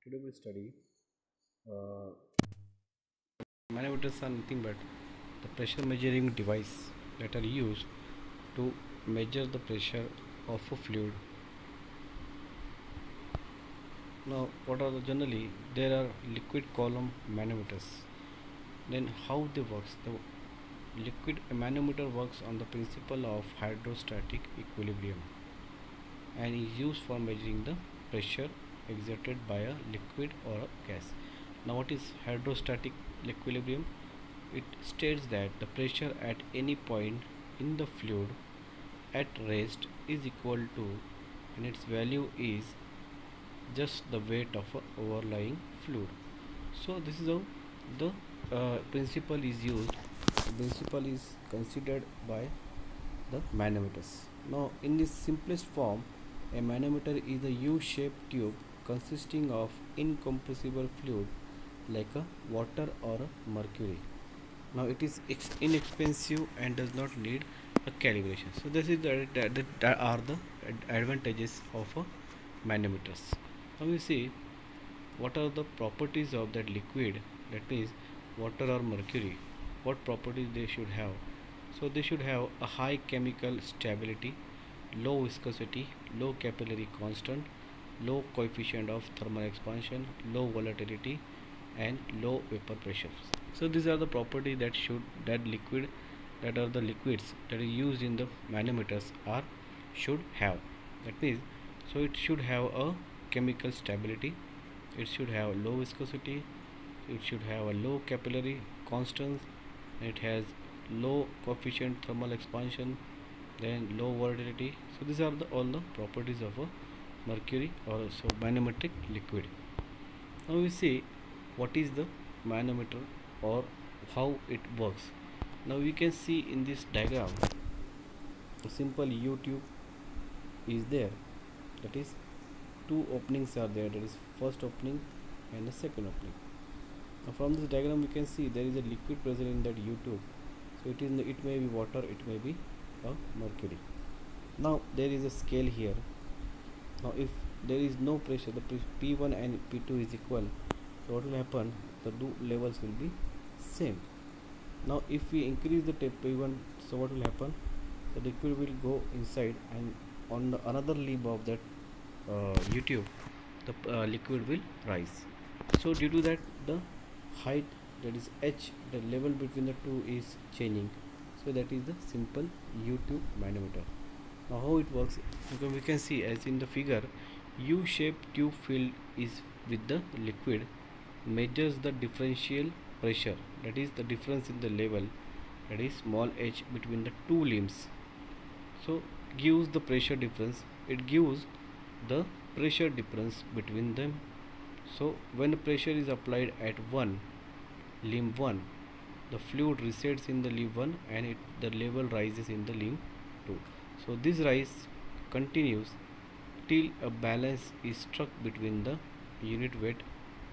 Today we'll study manometers are nothing but the pressure measuring device that are used to measure the pressure of a fluid. Now, what are the generally there are liquid column manometers. Then how they works? The liquid manometer works on the principle of hydrostatic equilibrium and is used for measuring the pressure exerted by a liquid or a gas. Now, what is hydrostatic equilibrium? It states that the pressure at any point in the fluid at rest is equal to, and its value is just the weight of a overlying fluid. So this is how the principle is used. The principle is considered by the manometers. Now, in this simplest form, a manometer is a U-shaped tube consisting of incompressible fluid like a water or a mercury. Now, it is inexpensive and does not need a calibration. So, this is that are the advantages of a manometers. Now, we see what are the properties of that liquid, that means water or mercury, what properties they should have. So they should have a high chemical stability, low viscosity, low capillary constant, low coefficient of thermal expansion, low volatility, and low vapor pressure. So these are the properties that are the liquids that are used in the manometers are should have. That means, so it should have a chemical stability, it should have low viscosity, it should have a low capillary constants, it has low coefficient thermal expansion, then low volatility. So these are all the properties of a mercury or so manometric liquid. Now we see what is the manometer or how it works. Now we can see in this diagram a simple U tube is there, that is two openings are there, that is first opening and the second opening. Now from this diagram we can see there is a liquid present in that U tube. So it may be water, it may be a mercury. Now there is a scale here. Now if there is no pressure, the P1 and P2 is equal, so what will happen? The two levels will be same. Now if we increase the P1, so what will happen? The liquid will go inside, and on the another limb of that U tube, the liquid will rise. So due to that, the height, that is h, the level between the two is changing. So that is the simple U tube manometer. Now how it works, because we can see as in the figure, U-shaped tube filled is with the liquid measures the differential pressure, that is the difference in the level, that is small h, between the two limbs. So gives the pressure difference, it gives the pressure difference between them. So when the pressure is applied at limb 1, the fluid resets in the limb 1 and the level rises in the limb 2. So this rise continues till a balance is struck between the unit weight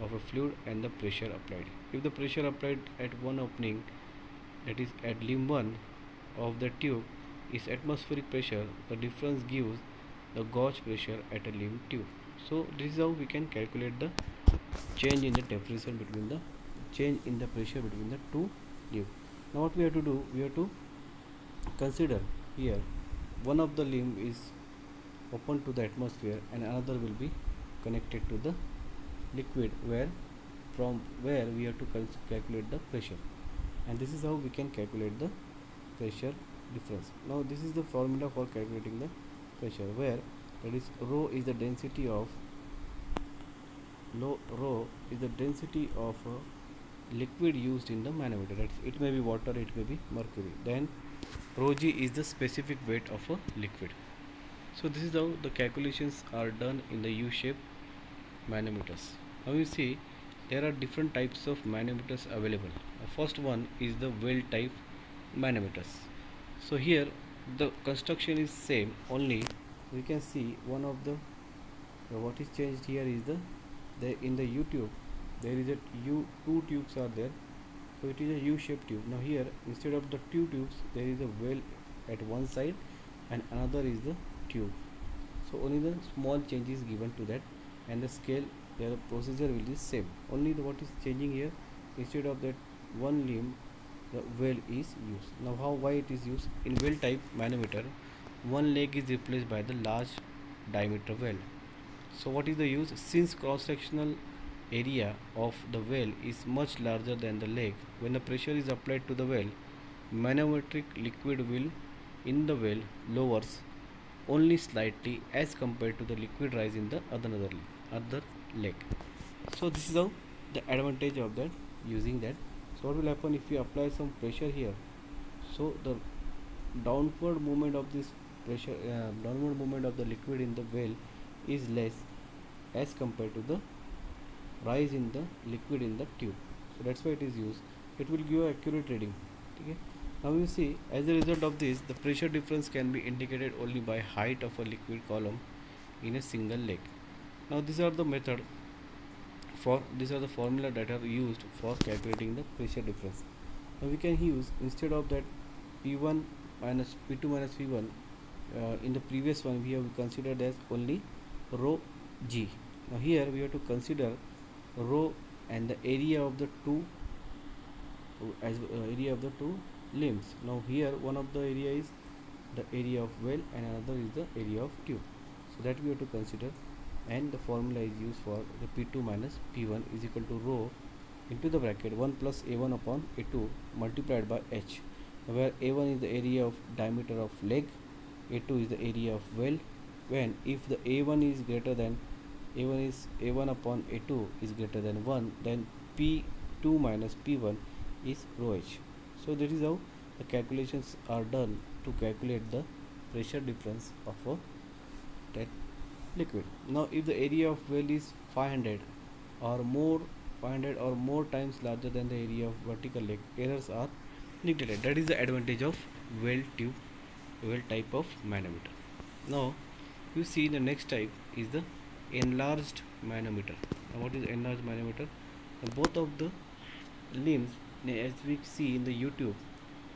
of a fluid and the pressure applied. If the pressure applied at one opening, that is at limb 1 of the tube, is atmospheric pressure, the difference gives the gauge pressure at a limb 2. So this is how we can calculate the change in the temperature between the change in the pressure between the two limbs. Now what we have to do, we have to consider here one of the limb is open to the atmosphere and another will be connected to the liquid, where from where we have to calculate the pressure, and this is how we can calculate the pressure difference. Now this is the formula for calculating the pressure, where that is rho is the density of liquid used in the manometer. It may be water, it may be mercury. Then rho g is the specific weight of a liquid. So this is how the calculations are done in the U-shaped manometers. Now you see there are different types of manometers available. The first one is the well type manometers. So here the construction is same, only we can see one of the what is changed here is in the U tube there is a two tubes are there, so it is a U-shaped tube. Now here instead of the two tubes there is a well at one side and another is the tube. So only the small change is given to that, and the scale their procedure will be same. Only what is changing here, instead of that one limb, the well is used. Now how, why it is used? In well type manometer, one leg is replaced by the large diameter well. So what is the use? Since cross sectional area of the well is much larger than the leg, when the pressure is applied to the well, manometric liquid will in the well lowers only slightly as compared to the liquid rise in the other leg. So this is how the advantage of that, using that. So what will happen if you apply some pressure here? So the downward movement of this pressure, downward movement of the liquid in the well is less as compared to the rise in the liquid in the tube. So that's why it is used. It will give accurate reading. Okay. Now you see, as a result of this, the pressure difference can be indicated only by height of a liquid column in a single leg. Now these are the method for, these are the formula that are used for calculating the pressure difference. Now we can use, instead of that P1 minus P2 minus P1, in the previous one we have considered as only rho G. Now here we have to consider rho and the area of the two as area of the two limbs. Now here one of the area is the area of well and another is the area of tube. So that we have to consider, and the formula is used for the P2 minus P1 is equal to rho into the bracket 1 plus A1 upon A2 multiplied by H, where A1 is the area of diameter of leg, A2 is the area of well. When if the A1 is greater than A1 upon A2 is greater than 1, then P2 minus P1 is rho H. So that is how the calculations are done to calculate the pressure difference of that liquid. Now if the area of well is 500 or more times larger than the area of vertical leg, errors are neglected. That is the advantage of well type of manometer. Now you see the next type is the enlarged manometer. Now what is enlarged manometer? Now both of the limbs, as we see in the YouTube,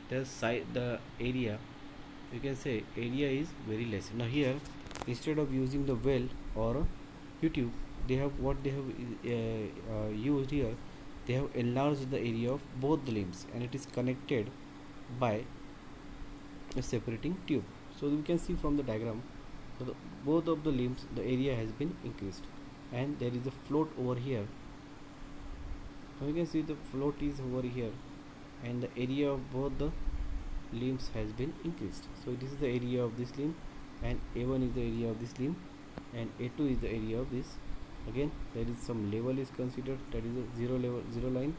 the area, you can say area is very less. Now here, instead of using the well or YouTube, they have used here, they have enlarged the area of both the limbs, and it is connected by a separating tube. So we can see from the diagram, so both of the limbs, the area has been increased, and there is a float over here. So you can see the float is over here, and the area of both the limbs has been increased. So this is the area of this limb, and A1 is the area of this limb, and A2 is the area of this. Again there is some level is considered, that is a zero line.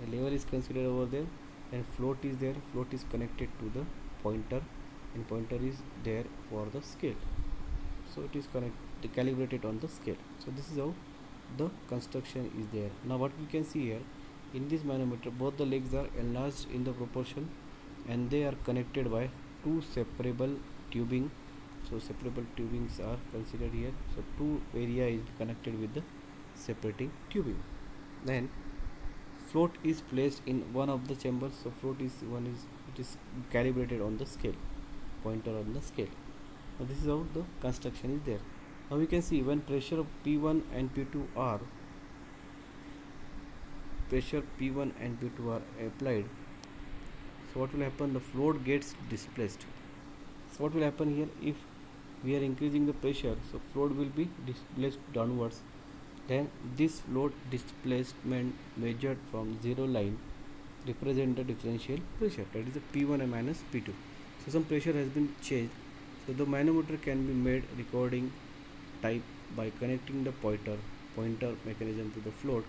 The level is considered over there, and float is there. Float is connected to the pointer, and pointer is there for the scale. So it is calibrated on the scale. So this is how the construction is there. Now what we can see here, in this manometer both the legs are enlarged in the proportion, and they are connected by two separable tubing. So separable tubings are considered here. So two area is connected with the separating tubing. Then float is placed in one of the chambers. So float is it is calibrated on the scale, pointer on the scale. Now this is how the construction is there. Now we can see when pressure of P1 and P2 are applied, so what will happen? The float gets displaced. So what will happen here, if we are increasing the pressure, so float will be displaced downwards. Then this float displacement measured from zero line represent the differential pressure, that is the P1 minus P2. So some pressure has been changed. So the manometer can be made recording type by connecting the pointer mechanism to the float,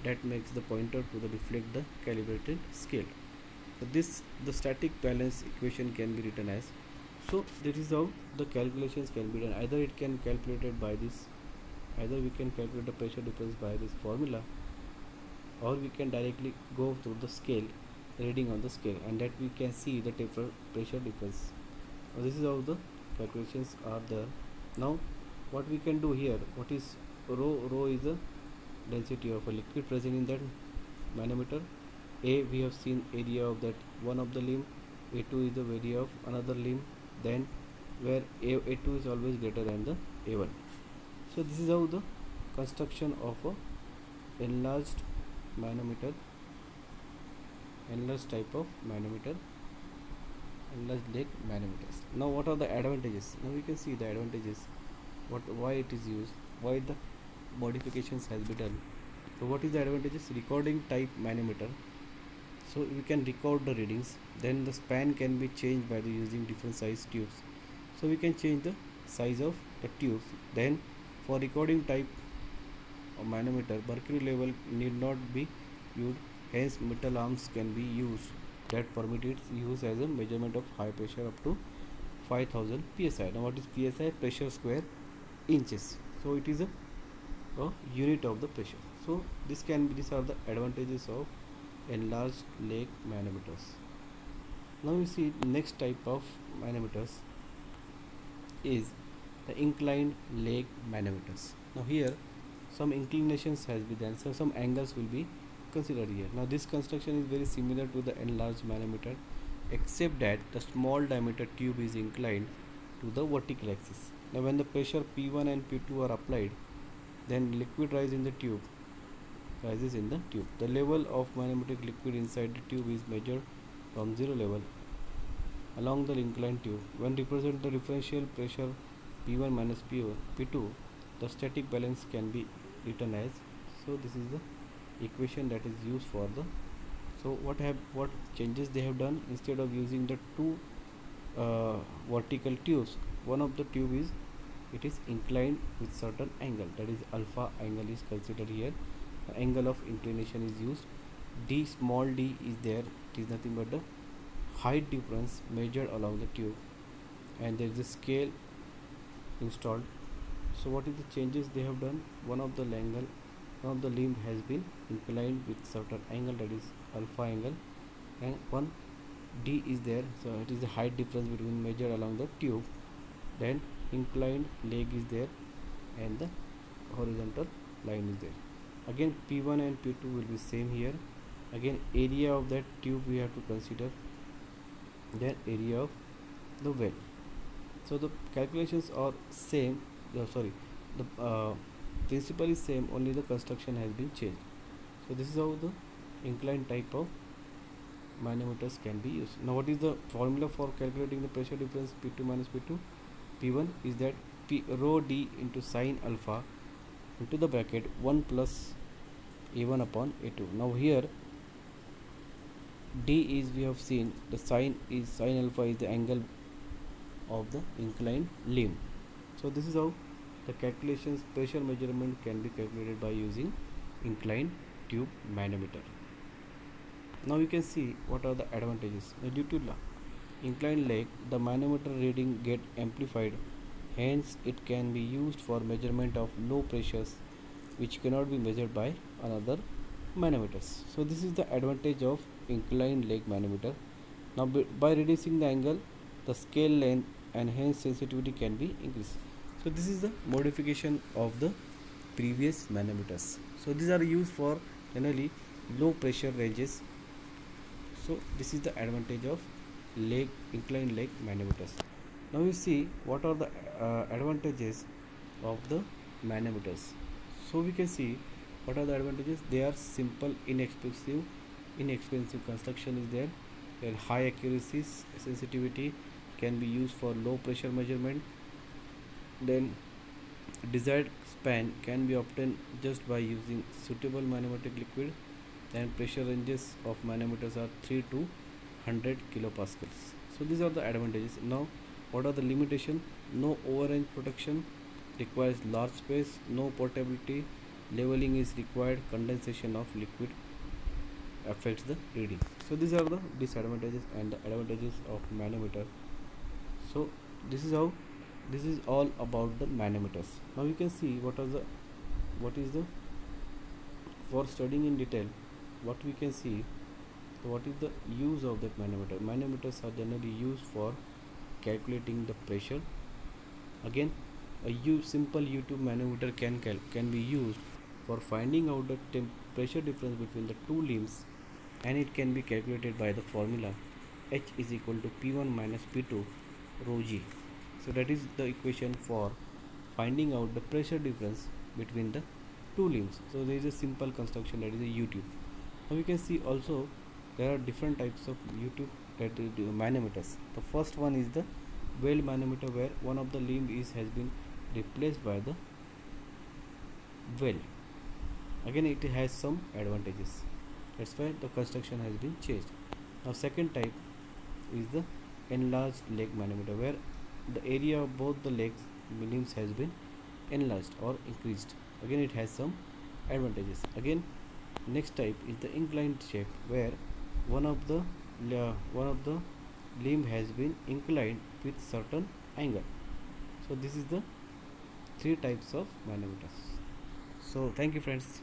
that makes the pointer to the reflect the calibrated scale. So the static balance equation can be written as. So this is how the calculations can be done. Either it can calculated by this, either we can calculate the pressure difference by this formula, or we can directly go through the scale, reading on the scale, and that we can see the pressure difference. Now this is how the calculations are there. Now what we can do here, what is rho is the density of a liquid present in that manometer. A, we have seen area of that one of the limb. A2 is the area of another limb, then where A2 is always greater than the A1. So this is how the construction of a enlarged manometer, enlarged type of manometer, enlarged leg manometers. Now what are the advantages? Now we can see the advantages, why it is used, why the modifications has been done. So what is the advantages? Recording type manometer, so we can record the readings. Then the span can be changed by the using different size tubes, so we can change the size of the tubes. Then for recording type of manometer, mercury level need not be used, hence metal arms can be used that permit its use as a measurement of high pressure up to 5000 psi. Now what is psi? Pressure square inches, so it is a unit of the pressure. So these are the advantages of enlarged leg manometers. Now you see next type of manometers is the inclined leg manometers. Now here some inclinations has been done, so some angles will be considered here. Now this construction is very similar to the enlarged manometer, except that the small diameter tube is inclined to the vertical axis. Now when the pressure P1 and P2 are applied, then liquid rises in the tube. The level of manometric liquid inside the tube is measured from zero level along the inclined tube. When represent the differential pressure P1 minus P2, the static balance can be written as. So this is the equation that is used for the. So what changes they have done? Instead of using the two vertical tubes, one of the tube is inclined with certain angle, that is alpha angle is considered here. The angle of inclination is used. D, small d is there, it is nothing but the height difference measured along the tube, and there is a scale installed. So what is the changes they have done? One of the limb has been inclined with certain angle, that is alpha angle, and one d is there, so it is the height difference between measured along the tube. Then inclined leg is there and the horizontal line is there. Again P1 and P2 will be same here. Again area of that tube we have to consider, then area of the well. So the calculations are same, the principle is same, only the construction has been changed. So this is how the inclined type of manometers can be used. Now what is the formula for calculating the pressure difference P2 minus P2? P1 is that P rho d into sine alpha into the bracket 1 plus A1 upon A2. Now here d is, we have seen the sine alpha is the angle of the inclined limb. So this is how the calculations pressure measurement can be calculated by using inclined tube manometer. Now you can see what are the advantages. Due to inclined leg, the manometer reading get amplified, hence it can be used for measurement of low pressures which cannot be measured by another manometers. So this is the advantage of inclined leg manometer. Now by reducing the angle, the scale length and hence sensitivity can be increased. So this is the modification of the previous manometers. So these are used for generally low pressure ranges. So this is the advantage of inclined leg manometers. Now we see what are the advantages of the manometers. So we can see what are the advantages. They are simple, inexpensive construction is there. Then high accuracy, sensitivity can be used for low pressure measurement. Then desired span can be obtained just by using suitable manometric liquid. Then pressure ranges of manometers are 3 to 100 kilopascals. So these are the advantages. Now what are the limitations? No overrange protection, requires large space, no portability, leveling is required, condensation of liquid affects the reading. So these are the disadvantages and the advantages of manometer. So this is all about the manometers. Now you can see what is the for studying in detail, what we can see, what is the use of that manometer. Manometers are generally used for calculating the pressure. Again, a simple YouTube manometer can be used for finding out the pressure difference between the two limbs, and it can be calculated by the formula H is equal to P1 minus P2 rho g. So that is the equation for finding out the pressure difference between the two limbs. So there is a simple construction, that is a U-tube. Now we can see also there are different types of U-tube, that is the manometers. The first one is the weld manometer, where one of the limb has been replaced by the weld. Again it has some advantages, that's why the construction has been changed. Now second type is the enlarged leg manometer, where the area of both the legs limbs has been enlarged or increased. Again it has some advantages. Again next type is the inclined shape, where one of the limb has been inclined with certain angle. So this is the three types of manometers. So thank you friends.